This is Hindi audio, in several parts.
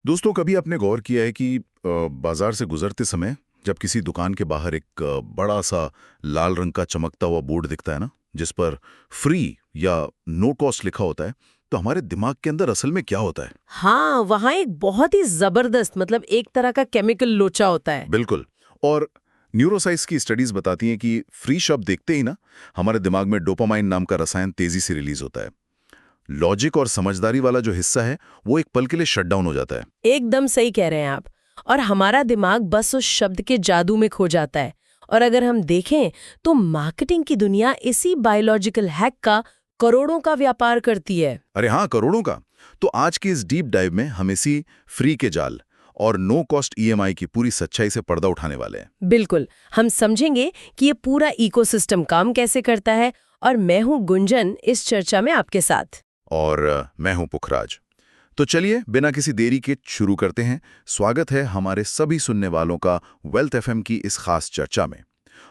दोस्तों, कभी आपने गौर किया है कि बाजार से गुजरते समय जब किसी दुकान के बाहर एक बड़ा सा लाल रंग का चमकता हुआ बोर्ड दिखता है ना, जिस पर फ्री या नो कॉस्ट लिखा होता है, तो हमारे दिमाग के अंदर असल में क्या होता है? हाँ, वहाँ एक बहुत ही जबरदस्त मतलब एक तरह का केमिकल लोचा होता है। बिल्कुल। और न्यूरोसाइंस की स्टडीज बताती हैं कि फ्री शब्द देखते ही ना, हमारे दिमाग में डोपामाइन नाम का रसायन तेजी से रिलीज होता है। लॉजिक और समझदारी वाला जो हिस्सा है, वो एक पल के लिए शट डाउन हो जाता है। एकदम सही कह रहे हैं आप। और हमारा दिमाग बस उस शब्द के जादू में खो जाता है। और अगर हम देखें तो मार्केटिंग की दुनिया इसी बायोलॉजिकल हैक का करोड़ों का व्यापार करती है। अरे हाँ, करोड़ों का। तो आज की इस डीप डाइव में हम इसी फ्री के जाल और नो कॉस्ट ईएमआई की पूरी सच्चाई से पर्दा उठाने वाले हैं। बिल्कुल, हम समझेंगे कि ये पूरा इकोसिस्टम काम कैसे करता है। और मैं हूँ गुंजन, इस चर्चा में आपके साथ। और मैं हूं पुखराज। तो चलिए बिना किसी देरी के शुरू करते हैं। स्वागत है हमारे सभी सुनने वालों का वेल्थ एफएम की इस खास चर्चा में।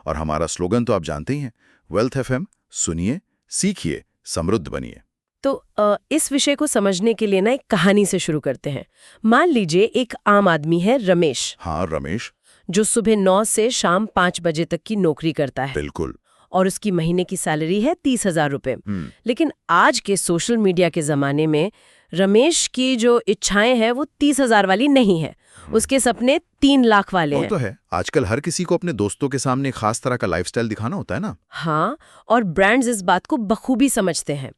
और हमारा स्लोगन तो आप जानते ही हैं, वेल्थ एफएम, सुनिए, सीखिए, समृद्ध बनिए। तो इस विषय को समझने के लिए ना एक कहानी से शुरू करते हैं। मान लीजिए एक आम आदमी है रमेश, हाँ, रमेश। जो सुबह 9 से शाम 5 बजे तक की नौकरी करता है। बिल्कुल। और उसकी महीने की सैलरी है 30,000 रुपए। हम्म। लेकिन आज के सोशल मीडिया के जमाने में रमेश की जो इच्छाएं हैं वो 30,000 वाली नहीं है। उसके सपने 3 लाख वाले वो हैं। तो है, आजकल हर किसी को अपने दोस्तों के सामने खास तरह का लाइफस्टाइल दिखाना होता है ना। हाँ, और ब्रांड्स इस बात को बखूबी समझते हैं।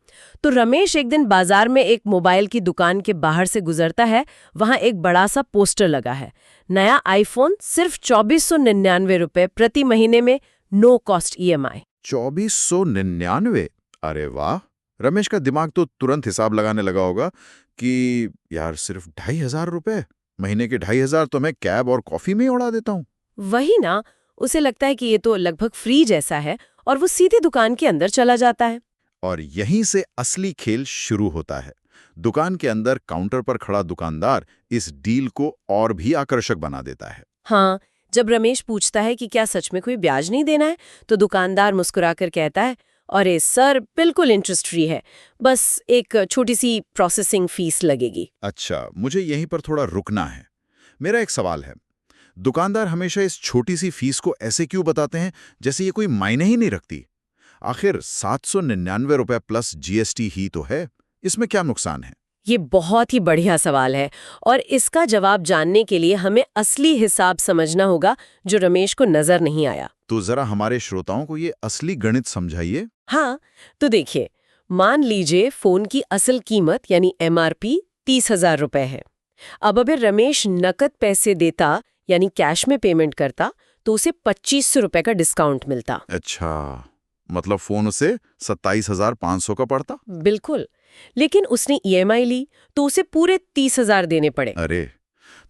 तो रमेश एक दिन बाजार में एक मोबाइल की दुकान के बाहर से गुजरता है। वहां एक बड़ा सा पोस्टर लगा है, नया आईफोन सिर्फ 2499 रुपए प्रति महीने में, नो कॉस्ट ईएमआई। 2499? अरे वाह! रमेश का दिमाग तो तुरंत हिसाब लगाने लगा होगा कि यार सिर्फ 2,500 रुपए, महीने के 2,500 तो मैं कैब और कॉफी में ही उड़ा देता हूँ। वही ना, उसे लगता है कि ये तो लगभग फ्री जैसा है और वो सीधे दुकान के अंदर चला जाता है। और यहीं से असली खेल शुरू होता है। दुकान के अंदर काउंटर पर खड़ा दुकानदार इस डील को और भी आकर्षक बना देता है। हाँ, जब रमेश पूछता है कि क्या सच में कोई ब्याज नहीं देना है, तो दुकानदार मुस्कुराकर कहता है, अरे सर, बिल्कुल इंटरेस्ट फ्री है, बस एक छोटी सी प्रोसेसिंग फीस लगेगी। अच्छा, मुझे यहीं पर थोड़ा रुकना है। मेरा एक सवाल है, दुकानदार हमेशा इस छोटी सी फीस को ऐसे क्यों बताते हैं जैसे ये कोई मायने ही नहीं रखती? आखिर 799 रुपए प्लस जीएसटी ही तो है, इसमें क्या नुकसान है? ये बहुत ही बढ़िया सवाल है और इसका जवाब जानने के लिए हमें असली हिसाब समझना होगा जो रमेश को नजर नहीं आया। तो जरा हमारे श्रोताओं को ये असली गणित समझाइए। हाँ, तो देखिए, मान लीजिए फोन की असल कीमत यानी एमआरपी 30,000 रुपए है। अब अगर रमेश नकद पैसे देता यानी कैश में पेमेंट करता तो उसे 2,500 रुपए का डिस्काउंट मिलता। अच्छा, मतलब फोन उसे 27,500 का पड़ता? बिल्कुल, लेकिन उसने ईएमआई ली तो उसे पूरे 30,000 देने पड़े। अरे,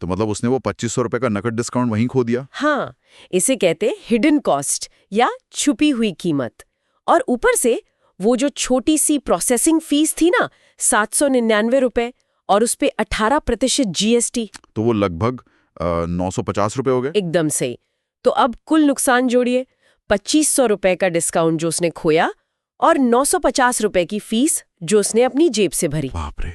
तो मतलब उसने वो 2,500 रुपए का नकद डिस्काउंट वहीं खो दिया। हाँ, इसे कहते हिडन कॉस्ट या छुपी हुई कीमत। और ऊपर से वो जो छोटी सी प्रोसेसिंग फीस थी ना, 799 रुपए, और उस पे 18% जीएसटी। तो वो लगभग 950 रुपए हो गए। एकदम सही। तो अब कुल नुकसान जोड़िए, 2,500 रुपए का डिस्काउंट जो उसने खोया और 950 रुपए की फीस जो उसने अपनी जेब से भरी। बाप रे!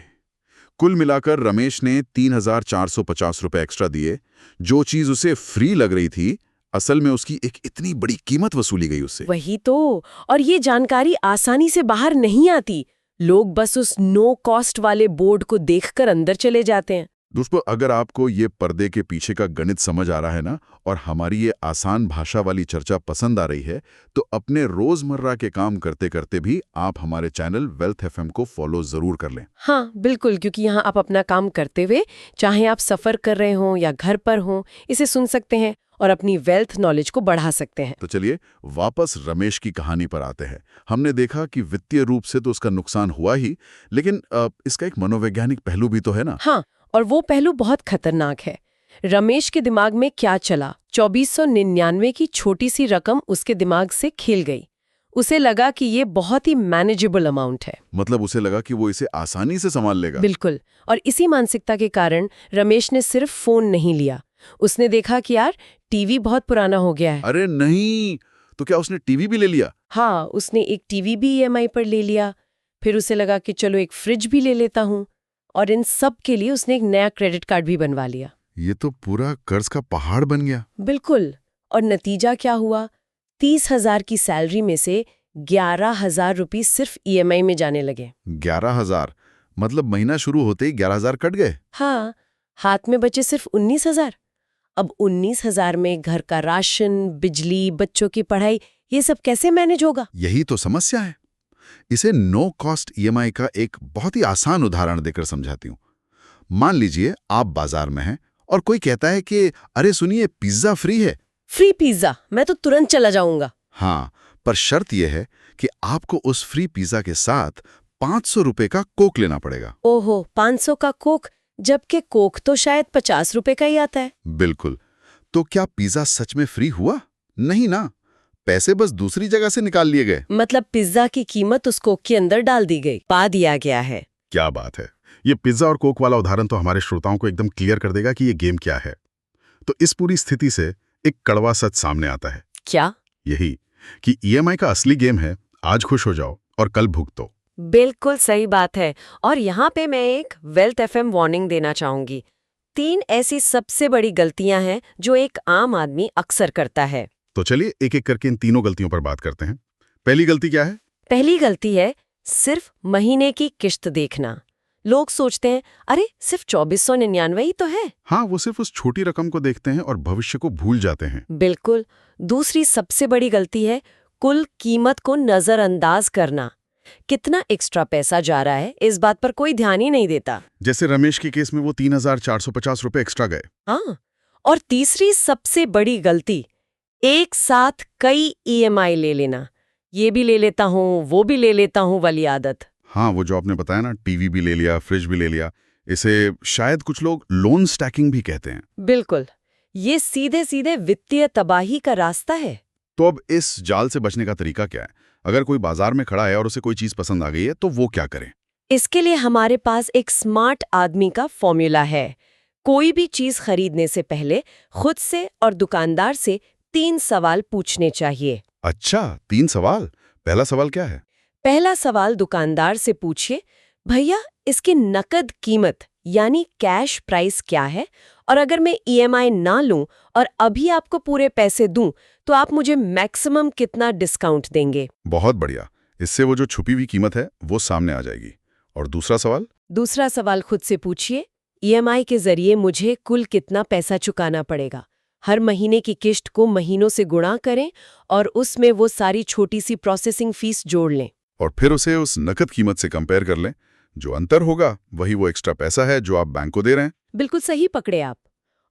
कुल मिलाकर रमेश ने 3,450 रुपए एक्स्ट्रा दिए। जो चीज उसे फ्री लग रही थी, असल में उसकी एक इतनी बड़ी कीमत वसूली गई उससे। वही तो। और ये जानकारी आसानी से बाहर नहीं आती। लोग बस उस नो कॉस्ट वाले बोर्ड को देखकर अंदर चले जाते हैं। दोस्तों, अगर आपको ये पर्दे के पीछे का गणित समझ आ रहा है ना, और हमारी ये आसान भाषा वाली चर्चा पसंद आ रही है, तो अपने रोजमर्रा के काम करते करते भी आप हमारे चैनल वेल्थ एफएम को फॉलो जरूर कर लें। हाँ, बिल्कुल, क्योंकि यहाँ आप अपना काम करते हुए, चाहे आप सफर कर रहे हों या घर पर हों, इसे सुन सकते हैं और अपनी वेल्थ नॉलेज को बढ़ा सकते हैं। तो चलिए वापस रमेश की कहानी पर आते हैं। हमने देखा कि वित्तीय रूप से तो उसका नुकसान हुआ ही, लेकिन इसका एक मनोवैज्ञानिक पहलू भी तो है ना। हाँ, और वो पहलू बहुत खतरनाक है। रमेश के दिमाग में क्या चला, 2499 की छोटी सी रकम उसके दिमाग से खेल गई। उसे लगा कि ये बहुत ही मैनेजेबल अमाउंट है। मतलब उसे लगा कि वो इसे आसानी से संभाल लेगा। बिल्कुल, और इसी मानसिकता के कारण रमेश ने सिर्फ फोन नहीं लिया। उसने देखा कि यार, टीवी बहुत पुराना हो गया है। अरे नहीं, तो क्या उसने टीवी भी ले लिया? हाँ, उसने एक टीवी भी ईएमआई पर ले लिया। फिर उसे लगा कि चलो एक फ्रिज भी ले लेता हूँ। और इन सब के लिए उसने एक नया क्रेडिट कार्ड भी बनवा लिया। ये तो पूरा कर्ज का पहाड़ बन गया। बिल्कुल। और नतीजा क्या हुआ? 30,000 की सैलरी में से 11,000 रुपये सिर्फ ईएमआई में जाने लगे। 11,000 मतलब महीना शुरू होते ही 11,000 कट गए। हाँ, हाथ में बचे सिर्फ 19,000। अब 19,000 में घर का राशन, बिजली, बच्चों की पढ़ाई, ये सब कैसे मैनेज होगा? यही तो समस्या है। इसे नो कॉस्ट ईएमआई का एक बहुत ही आसान उदाहरण देकर समझाती हूँ। मान लीजिए आप बाजार में हैं और कोई कहता है कि अरे सुनिए पिज्जा फ्री है। Free pizza? मैं तो तुरंत चला जाऊंगा। हाँ, पर शर्त यह है कि आपको उस फ्री पिज्जा के साथ 500 रुपए का कोक लेना पड़ेगा। ओहो, 500 का कोक? जबकि कोक तो शायद 50 रुपए का ही आता है। बिल्कुल। तो क्या पिज्जा सच में फ्री हुआ? नहीं ना, पैसे बस दूसरी जगह से निकाल लिए गए। मतलब पिज्जा की कीमत उस कोक के अंदर डाल दी गई, पा दिया गया है। क्या बात है। ये पिज्जा और कोक वाला उदाहरण तो हमारे श्रोताओं को एकदम क्लियर कर देगा कि ये गेम क्या है। तो इस पूरी स्थिति से एक कड़वा सच सामने आता है। क्या? यही कि ईएमआई का असली गेम है आज खुश हो जाओ और कल भुगतो। बिल्कुल सही बात है। और यहाँ पे मैं एक वेल्थ एफएम वार्निंग देना चाहूंगी। 3 ऐसी सबसे बड़ी गलतियां हैं जो एक आम आदमी अक्सर करता है। तो चलिए एक एक करके इन तीनों गलतियों पर बात करते हैं। पहली गलती क्या है? पहली गलती है सिर्फ महीने की किश्त देखना। लोग सोचते हैं अरे सिर्फ 2499 ही तो है। हाँ, वो सिर्फ उस छोटी रकम को देखते हैं और भविष्य को भूल जाते हैं। बिल्कुल। दूसरी सबसे बड़ी गलती है कुल कीमत को नजरअंदाज करना। कितना एक्स्ट्रा पैसा जा रहा है इस बात पर कोई ध्यान ही नहीं देता। जैसे रमेश के केस में वो 3,450 रुपए एक्स्ट्रा गए। हाँ। और तीसरी सबसे बड़ी गलती, एक साथ कई ईएमआई ले लेना। ये भी ले लेता हूँ, वो भी ले लेता हूँ वाली आदत। हाँ, वो जो आपने बताया ना, टीवी भी ले लिया, फ्रिज भी ले लिया, इसे शायद कुछ लोग लोन स्टैकिंग भी कहते हैं। बिल्कुल। ये सीधे सीधे वित्तीय तबाही का रास्ता है। तो अब इस जाल से बचने का तरीका क्या है? अगर कोई बाजार में खड़ा है और उसे कोई चीज पसंद आ गई है तो वो क्या करे? इसके लिए हमारे पास एक स्मार्ट आदमी का फॉर्मूला है। कोई भी चीज खरीदने से पहले खुद से और दुकानदार से 3 सवाल पूछने चाहिए। अच्छा, 3 सवाल। पहला सवाल क्या है? पहला सवाल दुकानदार से पूछिए, भैया इसकी नकद कीमत यानी कैश प्राइस क्या है, और अगर मैं ईएमआई ना लूं और अभी आपको पूरे पैसे दूं तो आप मुझे मैक्सिमम कितना डिस्काउंट देंगे? बहुत बढ़िया। इससे वो जो छुपी हुई कीमत है वो सामने आ जाएगी। और दूसरा सवाल? दूसरा सवाल खुद से पूछिए, ईएमआई के जरिए मुझे कुल कितना पैसा चुकाना पड़ेगा? हर महीने की किश्त को महीनों से गुणा करें और उसमें वो सारी छोटी सी प्रोसेसिंग फीस जोड़ लें। और फिर उसे उस नकद कीमत से कंपेयर कर लें। जो अंतर होगा वही वो एक्स्ट्रा पैसा है जो आप बैंक को दे रहे हैं। बिल्कुल सही पकड़े आप।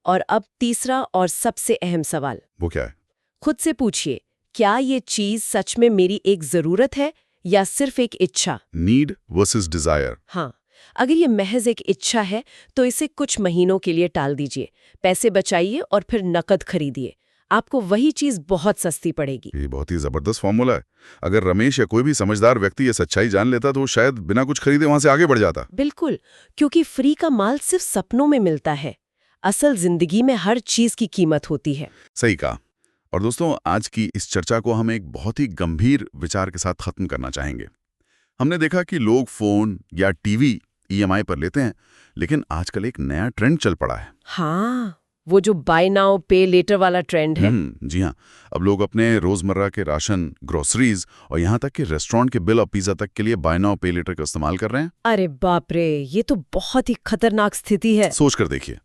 और अब तीसरा और सबसे अहम सवाल, वो क्या है? खुद से पूछिए, क्या ये चीज सच में मेरी एक जरूरत है या सिर्फ एक इच्छा? Need versus desire. हाँ, अगर ये महज एक इच्छा है तो इसे कुछ महीनों के लिए टाल दीजिए, पैसे बचाइए और फिर नकद खरीदिए। आपको वही चीज बहुत सस्ती पड़ेगी। ये बहुत ही जबरदस्त फॉर्मूला है। अगर रमेश या कोई भी समझदार व्यक्ति ये सच्चाई जान लेता तो वो शायद बिना कुछ खरीदे वहां से आगे बढ़ जाता। बिल्कुल, क्योंकि फ्री का माल सिर्फ सपनों में मिलता है। असल जिंदगी में हर चीज की कीमत होती है। सही कहा। और दोस्तों, आज की इस चर्चा को हम एक बहुत ही गंभीर विचार के साथ खत्म करना चाहेंगे। हमने देखा कि लोग फोन या टीवी ईएमआई पर लेते हैं, लेकिन आजकल एक नया ट्रेंड चल पड़ा है। हाँ, वो जो बाय नाउ पे लेटर वाला ट्रेंड है। जी हाँ। अब लोग अपने रोजमर्रा के राशन, ग्रोसरीज और यहाँ तक कि रेस्टोरेंट के बिल और पिज्जा तक के लिए बाय नाउ पे लेटर का इस्तेमाल कर रहे हैं। अरे बाप रे, ये तो बहुत ही खतरनाक स्थिति है। सोच कर देखिए,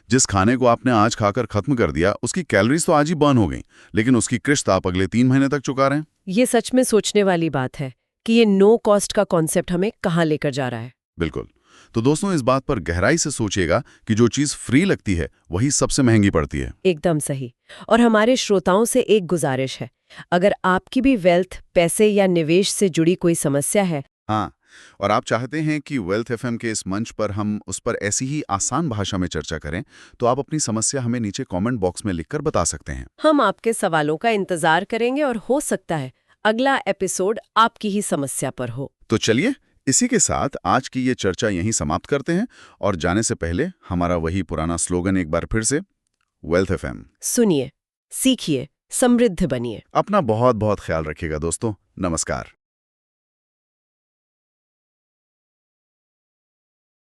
जिस खाने को आपने आज खाकर खत्म कर दिया उसकी कैलोरीज तो आज ही बर्न हो गई, लेकिन उसकी किश्त आप अगले 3 महीने तक चुका रहे हैं। ये सच में सोचने वाली बात है कि ये नो कॉस्ट का कॉन्सेप्ट हमें कहाँ लेकर जा रहा है। बिल्कुल। तो दोस्तों, इस बात पर गहराई से सोचिएगा कि जो चीज फ्री लगती है वही सबसे महंगी पड़ती है। एकदम सही। और हमारे श्रोताओं से एक गुजारिश है, अगर आपकी भी वेल्थ, पैसे या निवेश से जुड़ी कोई समस्या है, हाँ, और आप चाहते हैं कि वेल्थ एफएम के इस मंच पर हम उस पर ऐसी ही आसान भाषा में चर्चा करें, तो आप अपनी समस्या हमें नीचे कमेंट बॉक्स में लिखकर बता सकते हैं। हम आपके सवालों का इंतजार करेंगे और हो सकता है अगला एपिसोड आपकी ही समस्या पर हो। तो चलिए, इसी के साथ आज की ये चर्चा यहीं समाप्त करते हैं और जाने से पहले हमारा वही पुराना स्लोगन एक बार फिर से, वेल्थ एफएम। सुनिए, सीखिए, समृद्ध बनिए। अपना बहुत बहुत ख्याल रखिएगा दोस्तों। नमस्कार।